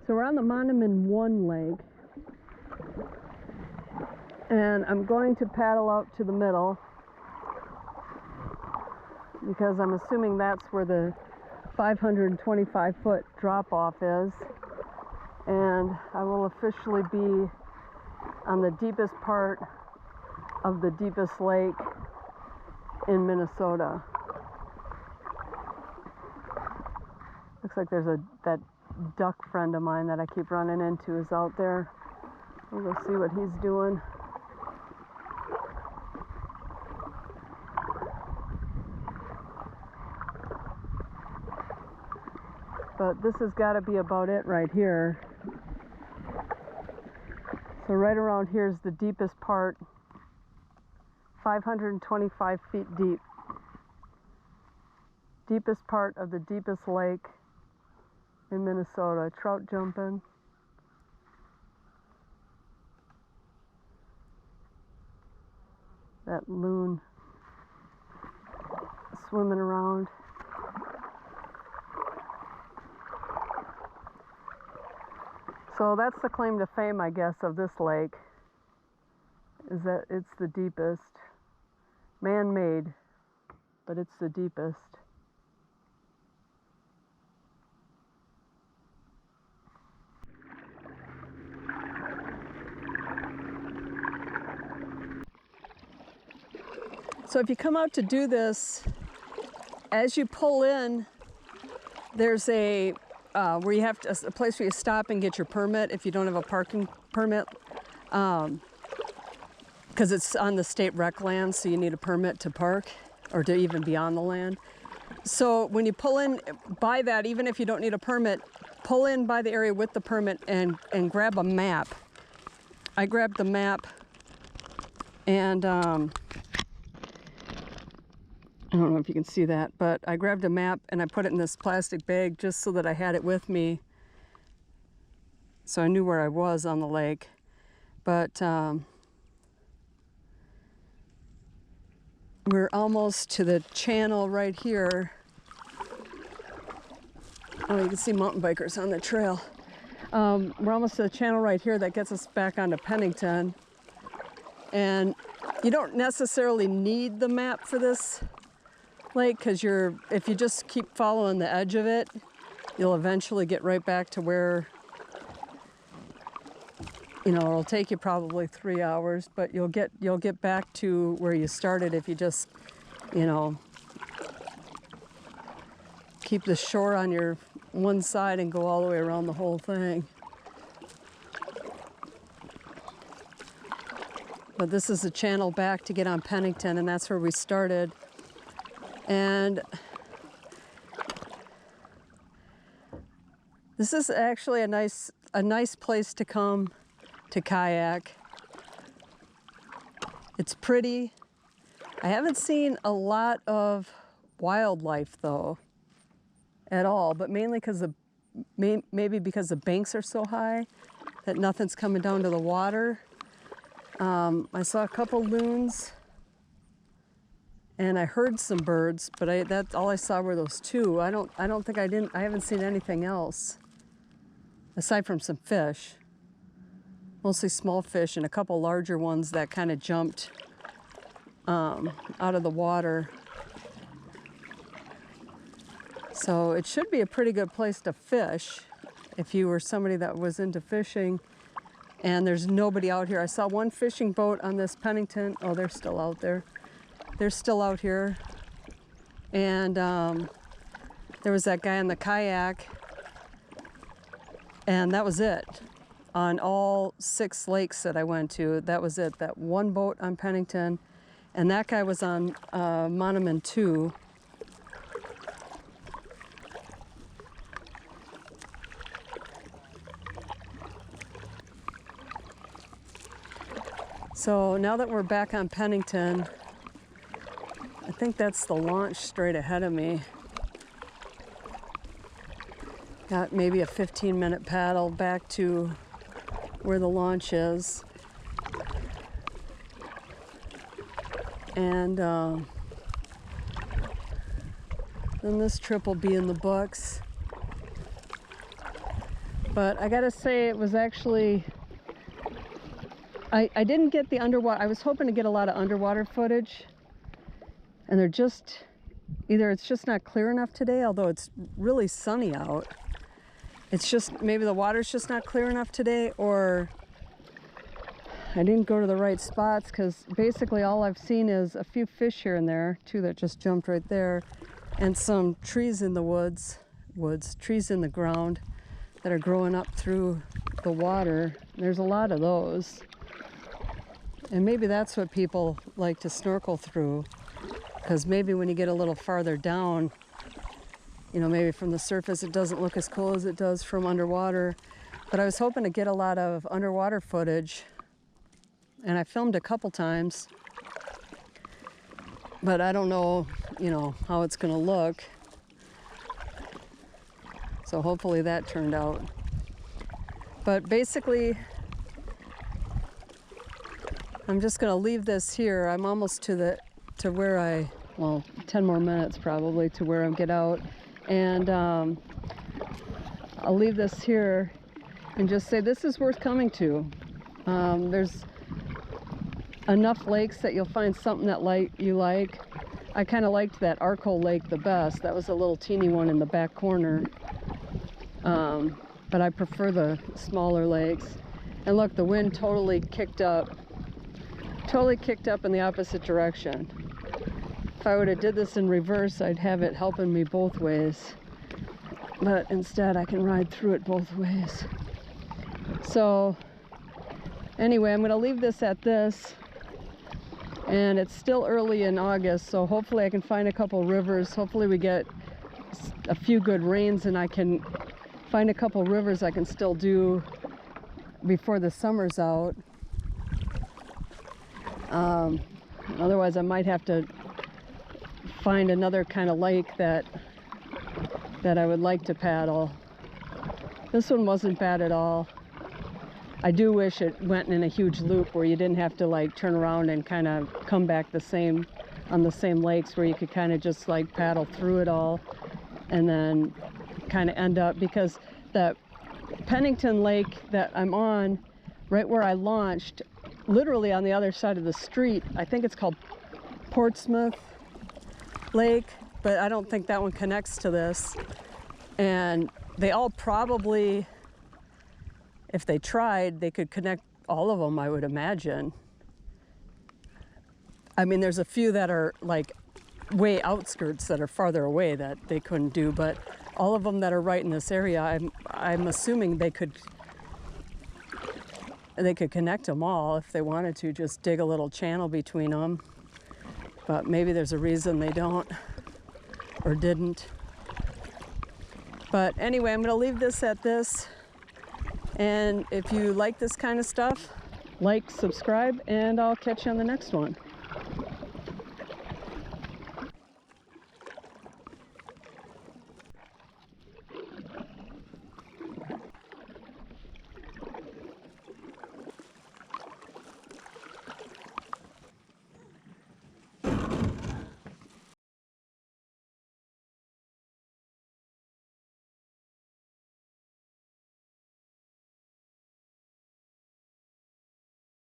So we're on the Mahnomen 1 lake, and I'm going to paddle out to the middle because I'm assuming that's where the 525-foot drop-off is, and I will officially be on the deepest part of the deepest lake in Minnesota. Looks like there's that duck friend of mine that I keep running into is out there. We'll go see what he's doing. But this has got to be about it right here. So right around here is the deepest part, 525 feet deep. Deepest part of the deepest lake in Minnesota. Trout jumping. That loon swimming around. So that's the claim to fame, I guess, of this lake, is that it's the deepest. Man-made, but it's the deepest. So if you come out to do this, as you pull in, there's a where you have to, a place where you stop and get your permit if you don't have a parking permit, because it's on the state rec land, so you need a permit to park or to even be on the land. So when you pull in by that, even if you don't need a permit, pull in by the area with the permit and grab a map. I grabbed the map, and I don't know if you can see that, but I grabbed a map and I put it in this plastic bag just so that I had it with me, so I knew where I was on the lake. But we're almost to the channel right here. Oh, you can see mountain bikers on the trail. We're almost to the channel right here that gets us back onto Pennington. And you don't necessarily need the map for this lake, because if you just keep following the edge of it, you'll eventually get right back to where, you know, it'll take you probably 3 hours, but you'll get back to where you started if you just, you know, keep the shore on your one side and go all the way around the whole thing. But this is the channel back to get on Pennington, and that's where we started. And this is actually a nice place to come to kayak. It's pretty. I haven't seen a lot of wildlife though, at all, but mainly because maybe because the banks are so high that nothing's coming down to the water. I saw a couple loons, and I heard some birds, but that's all I saw were those two. I haven't seen anything else aside from some fish, mostly small fish and a couple larger ones that kind of jumped out of the water. So it should be a pretty good place to fish if you were somebody that was into fishing. And there's nobody out here. I saw one fishing boat on this Pennington. Oh, they're still out there. They're still out here. And there was that guy on the kayak. And that was it. On all 6 lakes that I went to, that was it. That one boat on Pennington. And that guy was on Mahnomen 2. So now that we're back on Pennington, I think that's the launch straight ahead of me. Got maybe a 15-minute paddle back to where the launch is. And then this trip will be in the books. But I gotta say, it was actually, I didn't get the underwater. I was hoping to get a lot of underwater footage, and they're just, either it's just not clear enough today, although it's really sunny out. It's just, maybe the water's just not clear enough today, or I didn't go to the right spots, because basically all I've seen is a few fish here and there, two that just jumped right there, and some trees in the trees in the ground that are growing up through the water. There's a lot of those. And maybe that's what people like to snorkel through, because maybe when you get a little farther down, you know, maybe from the surface it doesn't look as cool as it does from underwater. But I was hoping to get a lot of underwater footage, and I filmed a couple times, but I don't know, you know, how it's gonna look. So hopefully that turned out. But basically, I'm just gonna leave this here. I'm almost to where well, 10 more minutes probably to where I get out. And I'll leave this here and just say this is worth coming to. There's enough lakes that you'll find something that you like. I kind of liked that Arco lake the best. That was a little teeny one in the back corner. But I prefer the smaller lakes. And look, the wind totally kicked up in the opposite direction. If I would have did this in reverse, I'd have it helping me both ways. But instead, I can ride through it both ways. So anyway, I'm going to leave this at this. And it's still early in August, so hopefully I can find a couple rivers. Hopefully we get a few good rains and I can find a couple rivers I can still do before the summer's out. Otherwise I might have to find another kind of lake that I would like to paddle. This one wasn't bad at all. I do wish it went in a huge loop where you didn't have to like turn around and kind of come back on the same lakes, where you could kind of just like paddle through it all and then kind of end up, because that Pennington lake that I'm on, right where I launched, literally on the other side of the street, I think it's called Portsmouth Lake, but I don't think that one connects to this. And they all probably, if they tried, they could connect all of them, I would imagine. I mean, there's a few that are like way outskirts that are farther away that they couldn't do, but all of them that are right in this area, I'm assuming they could connect them all if they wanted to, just dig a little channel between them. But maybe there's a reason they don't or didn't. But anyway, I'm going to leave this at this. And if you like this kind of stuff, like, subscribe, and I'll catch you on the next one.